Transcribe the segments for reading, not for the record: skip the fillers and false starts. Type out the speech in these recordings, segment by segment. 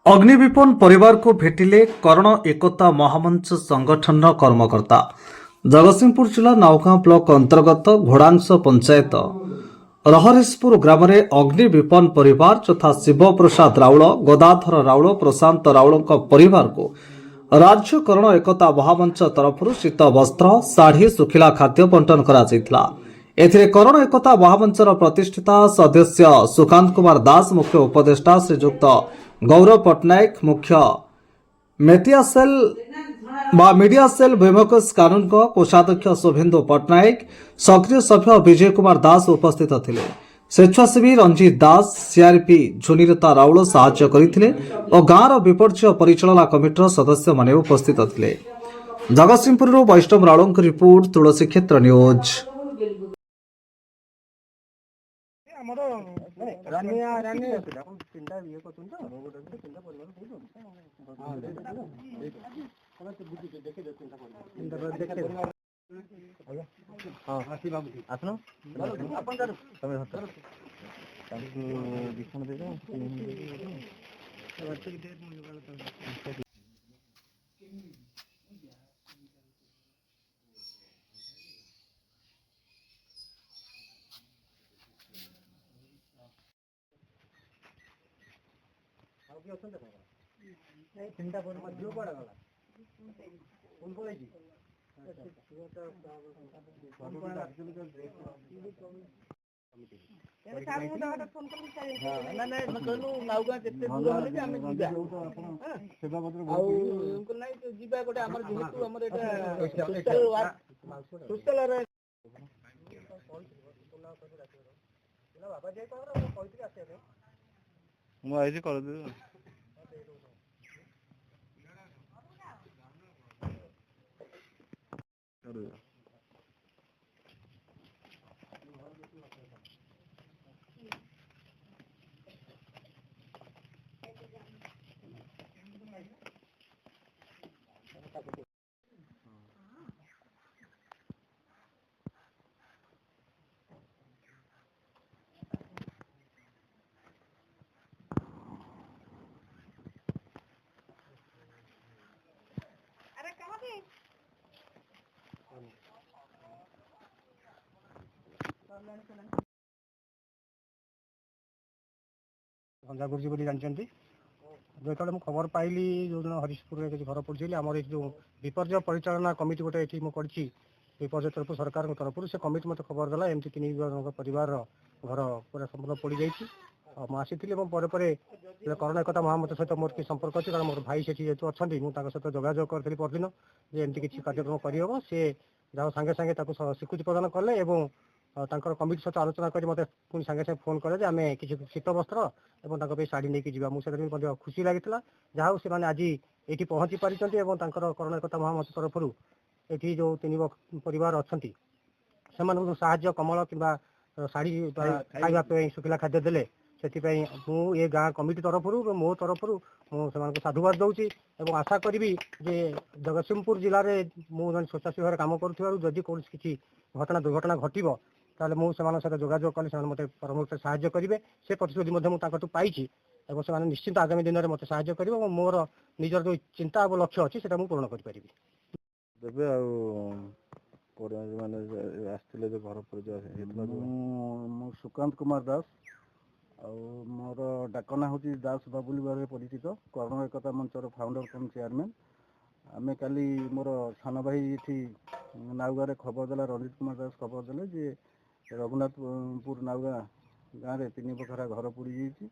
ଅଗ୍ନିବିପନ୍ନ ପରିବାରକୁ ଭେଟିଲେ କରଣ ଏକତା ମହାମଞ୍ଚ ସଂଗଠନର କର୍ମକର୍ତ୍ତା। ଜଗତସିଂହପୁର ଜିଲ୍ଲା ନାଉଗାଁ ବ୍ଲକ ଅନ୍ତର୍ଗତ ଘୋଡ଼ାଂଶ ପଞ୍ଚାୟତ ରହରେଶପୁର ଗ୍ରାମରେ ଅଗ୍ନିବିପନ୍ନ ପରିବାର ଯଥା ଶିବପ୍ରସାଦ ରାଉଳ, ଗଦାଧର ରାଉଳ, ପ୍ରଶାନ୍ତ ରାଉଳଙ୍କ ପରିବାରକୁ ରାଜ୍ୟ କରଣ ଏକତା ମହାମଞ୍ଚ ତରଫରୁ ଶୀତ ବସ୍ତ୍ର, ଶାଢ଼ୀ, ଶୁଖିଲା ଖାଦ୍ୟ ବଣ୍ଟନ କରାଯାଇଥିଲା। ଏଥିରେ କରଣ ଏକତା ମହାମଞ୍ଚର ପ୍ରତିଷ୍ଠିତା ସଦସ୍ୟ ସୁକାନ୍ତ କୁମାର ଦାସ, ମୁଖ୍ୟ ଉପଦେଷ୍ଟା ଶ୍ରୀଯୁକ୍ତ ଗୌରବ ପଟ୍ଟନାୟକ, ମୁଖ୍ୟ ମିଡିଆ ସେଲ୍ ଭୀମକେଶ କାନୁନଗୋ, କୋଷାଧ୍ୟକ୍ଷ ଶୁଭେନ୍ଦୁ ପଟ୍ଟନାୟକ, ସକ୍ରିୟ ସଭ୍ୟ ବିଜୟ କୁମାର ଦାସ ଉପସ୍ଥିତ ଥିଲେ। ସ୍ୱେଚ୍ଛାସେବୀ ରଞ୍ଜିତ ଦାସ, ସିଆର୍ପି ଝୁନିଲତା ରାଉଳ ସାହାଯ୍ୟ କରିଥିଲେ ଓ ଗାଁର ବିପର୍ଯ୍ୟୟ ପରିଚାଳନା କମିଟିର ସଦସ୍ୟମାନେ ଉପସ୍ଥିତ ଥିଲେ। ଜଗତସିଂହପୁରରୁ ବୈଷ୍ଣବ ରାଉଳଙ୍କ ରିପୋର୍ଟ, ତୁଳସୀ କ୍ଷେତ୍ର ନ୍ୟୁଜ୍। ଆମର ରାନିଆ ରାନିଆ ଆପଣ ତିନଟା ଇଏ କରୁଛନ୍ତି ତ ମୁଁ ଗୋଟେ ତିନଟା ପରିବାର କହୁଛନ୍ତି ହଁ ଆସି ବାବୁ ଆସୁନ ଆପଣ ତମେ ତାଙ୍କୁ ବିଷଣ ଦେଇଦେବ ଆଉ କିଏ ଅଛନ୍ତି ଆପଣଙ୍କର? ଏଇ ତିନିଟା ପରିବାର ଝିଅ କୁଆଡ଼େ ଗଲା? ଫୋନ୍ ପଳେଇଛି? ଯିବା ଗୋଟେ ଆମର ଯେହେତୁ ଆମର ଏଇଟା ମୁଁ ଆଇଛି କରିଦେବି। ଭଙ୍ଗା କରୁଛି ବୋଲି ଜାଣିଛନ୍ତି। ଯେତେବେଳେ ମୁଁ ଖବର ପାଇଲି ଯେଉଁଦିନ ହରିଶପୁରରେ କିଛି ଘର ପଡ଼ିଥିଲି, ଆମର ଏଇ ଯେଉଁ ବିପର୍ଯ୍ୟୟ ପରିଚାଳନା କମିଟି ଗୋଟେ ଏଠି ମୁଁ କରିଛି ବିପର୍ଯ୍ୟୟ ତରଫରୁ ସରକାରଙ୍କ ତରଫରୁ, ସେ କମିଟି ମୋତେ ଖବର ଦେଲା ଏମିତି 3 ଜଣଙ୍କ ପରିବାରର ଘର ପୁରା ସମ୍ପୂର୍ଣ୍ଣ ପଡ଼ିଯାଇଛି। ମୁଁ ଆସିଥିଲି ଏବଂ ପରେ ପରେ କରଣ ଏକତା ମହାମଞ୍ଚ ସହିତ ମୋର କିଛି ସମ୍ପର୍କ ଅଛି, କାରଣ ମୋର ଭାଇ ସେଠି ଯେହେତୁ ଅଛନ୍ତି, ମୁଁ ତାଙ୍କ ସହିତ ଯୋଗାଯୋଗ କରିଥିଲି ପରଦିନ ଯେ ଏମିତି କିଛି କାର୍ଯ୍ୟକ୍ରମ କରିହେବ। ସେ ଯାହା ସାଙ୍ଗେ ସାଙ୍ଗେ ତାକୁ ସ୍ୱୀକୃତି ପ୍ରଦାନ କଲେ ଏବଂ ତାଙ୍କର କମିଟି ସହିତ ଆଲୋଚନା କରି ମୋତେ ପୁଣି ସାଙ୍ଗେ ସାଙ୍ଗେ ଫୋନ୍ କଲେ ଯେ ଆମେ କିଛି ଶୀତ ବସ୍ତ୍ର ଏବଂ ତାଙ୍କ ପାଇଁ ଶାଢ଼ୀ ନେଇକି ଯିବା। ମୁଁ ସେଥିରେ ମଧ୍ୟ ଖୁସି ଲାଗିଥିଲା। ଯାହା ହଉ ସେମାନେ ଆଜି ଏଇଠି ପହଞ୍ଚି ପାରିଛନ୍ତି ଏବଂ ତାଙ୍କର କରଣ ଏକତା ମହାମଞ୍ଚ ତରଫରୁ ଏଠି ଯେଉଁ 3 ପରିବାର ଅଛନ୍ତି ସେମାନଙ୍କୁ ସାହାଯ୍ୟ କମଳ କିମ୍ବା ଶାଢ଼ୀ ଖାଇବା ପାଇଁ ଶୁଖିଲା ଖାଦ୍ୟ ଦେଲେ, ସେଥିପାଇଁ ମୁଁ ଏ ଗାଁ କମିଟି ତରଫରୁ ମୋ ତରଫରୁ ମୁଁ ସେମାନଙ୍କୁ ସାଧୁବାଦ ଦେଉଛି ଏବଂ ଆଶା କରିବି ଯେ ଜଗତସିଂହପୁର ଜିଲ୍ଲାରେ ମୁଁ ଜଣେ ସ୍ୱେଚ୍ଛାସେବୀ ଭାବରେ କାମ କରୁଥିବାରୁ ଯଦି କୌଣସି କିଛି ଦୁର୍ଘଟଣା ଘଟିବ ତାହେଲେ ମୁଁ ସେମାନଙ୍କ ସହିତ ଯୋଗାଯୋଗ କଲେ ସେମାନେ ମୋତେ ପରମୂହୁର୍ତ୍ତରେ ସାହାଯ୍ୟ କରିବେ। ସେ ପ୍ରତିଶ୍ରୁତି ମଧ୍ୟ ମୁଁ ତାଙ୍କଠୁ ପାଇଛି ଏବଂ ସେମାନେ ନିଶ୍ଚିନ୍ତ ଆଗାମୀ ଦିନରେ ମୋତେ ସାହାଯ୍ୟ କରିବେ ଏବଂ ମୋର ନିଜର ଯେଉଁ ଚିନ୍ତା ଏବଂ ଲକ୍ଷ୍ୟ ଅଛି ସେଟା ମୁଁ ପୂରଣ କରିପାରିବି। ଦେବେ ଆଉ ମାନେ ଆସିଥିଲେ ଯେ ଘର ପରିଚୟ ମୁଁ ସୁକାନ୍ତ କୁମାର ଦାସ, ଆଉ ମୋର ଡାକ ନାଁ ହେଉଛି ଦାସ ବାବୁଲି ଭାବରେ ପରିଚିତ, କରଣ ଏକତା ମଞ୍ଚର ଫାଉଣ୍ଡର କମ୍ ଚେୟାରମ୍ୟାନ୍। ଆମେ କାଲି ମୋର ସାନ ଭାଇ ଏଠି ନାଉଗାଁରେ ଖବର ଦେଲା, ରଞ୍ଜିତ କୁମାର ଦାସ ଖବର ଦେଲେ ଯେ ରଘୁନାଥପୁର ନାଉଗାଁ ଗାଁରେ 3 ବଖରା ଘର ପୋଡ଼ିଯାଇଛି,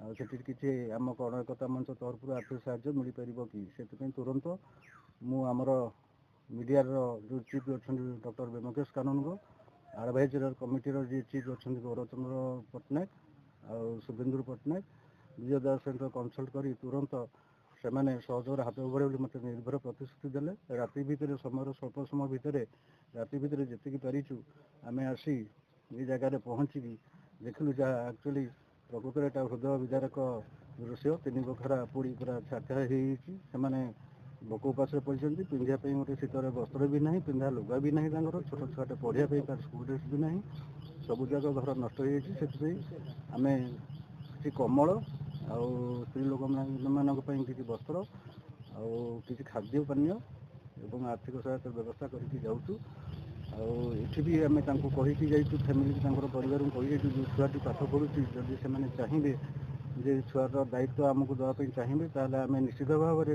ଆଉ ସେଠି କିଛି ଆମ କରଣ ଏକତା ମଞ୍ଚ ତରଫରୁ ଆର୍ଥିକ ସାହାଯ୍ୟ ମିଳିପାରିବ କି? ସେଥିପାଇଁ ତୁରନ୍ତ ମୁଁ ଆମର ମିଡ଼ିଆର ଯେଉଁ ଚିଫ୍ ଅଛନ୍ତି ଡକ୍ଟର ଭୀମକେଶ କାନୁନଗୋ, ଆଡ଼ଭାଇଜର କମିଟିର ଯିଏ ଚିଫ୍ ଅଛନ୍ତି ଗୌରଚନ୍ଦ୍ର ପଟ୍ଟନାୟକ ଆଉ ଶୁଭେନ୍ଦୁ ପଟ୍ଟନାୟକ, ବିଜୟ ଦାସ ସହିତ କନସଲ୍ଟ କରି ତୁରନ୍ତ ସେମାନେ ସହଯୋଗରେ ହାତ ବଢ଼ାଇବେ ବୋଲି ମୋତେ ନିର୍ଭର ପ୍ରତିଶ୍ରୁତି ଦେଲେ। ରାତି ଭିତରେ ସମୟର ସ୍ୱଳ୍ପ ସମୟ ଭିତରେ ରାତି ଭିତରେ ଯେତିକି ପାରିଛୁ ଆମେ ଆସି ଏ ଜାଗାରେ ପହଞ୍ଚିକି ଦେଖିଲୁ, ଯାହା ଆକ୍ଚୁଆଲି ପ୍ରକୃତରେ ଏଟା ହୃଦୟ ବିଦାରକ ଦୃଶ୍ୟ। 3 ବଖରା ପୋଡ଼ି ପୁରା ଛାରଖାର ହେଇଯାଇଛି। ସେମାନେ ଭୋକ ଉପାସରେ ପଡ଼ିଛନ୍ତି, ପିନ୍ଧିବା ପାଇଁ ଗୋଟେ ଶୀତରେ ବସ୍ତ୍ର ବି ନାହିଁ, ପିନ୍ଧା ଲୁଗା ବି ନାହିଁ, ତାଙ୍କର ଛୋଟ ଛୁଆଟେ ପଢ଼ିବା ପାଇଁ ତାର ସ୍କୁଲ ଡ୍ରେସ୍ ବି ନାହିଁ। ସବୁଯାକ ଘର ନଷ୍ଟ ହୋଇଯାଇଛି। ସେଥିପାଇଁ ଆମେ କିଛି କମଳ ଆଉ ସ୍ତ୍ରୀ ଲୋକମାନଙ୍କ ପାଇଁ କିଛି ବସ୍ତ୍ର ଆଉ କିଛି ଖାଦ୍ୟ ପାନୀୟ ଏବଂ ଆର୍ଥିକ ସହାୟତା ବ୍ୟବସ୍ଥା କରିକି ଯାଉଛୁ। ଆଉ ଏଠି ବି ଆମେ ତାଙ୍କୁ କହିକି ଯାଇଛୁ, ଫ୍ୟାମିଲି ତାଙ୍କର ପରିବାରଙ୍କୁ କହିଯାଇଛୁ, ଯେଉଁ ଛୁଆଟି ପାଠ ପଢ଼ୁଛି ଯଦି ସେମାନେ ଚାହିଁବେ ଯେ ଛୁଆର ଦାୟିତ୍ୱ ଆମକୁ ଦେବା ପାଇଁ ଚାହିଁବେ, ତାହେଲେ ଆମେ ନିଶ୍ଚିତ ଭାବରେ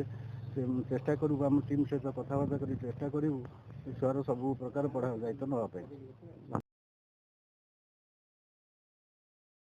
ଚେଷ୍ଟା କରିବୁ, ଆମ ଟିମ୍ ସହିତ କଥାବାର୍ତ୍ତା କରି ଚେଷ୍ଟା କରିବୁ ଛୁଆର ସବୁ ପ୍ରକାର ପଢ଼ା ଦାୟିତ୍ୱ ନେବା ପାଇଁ।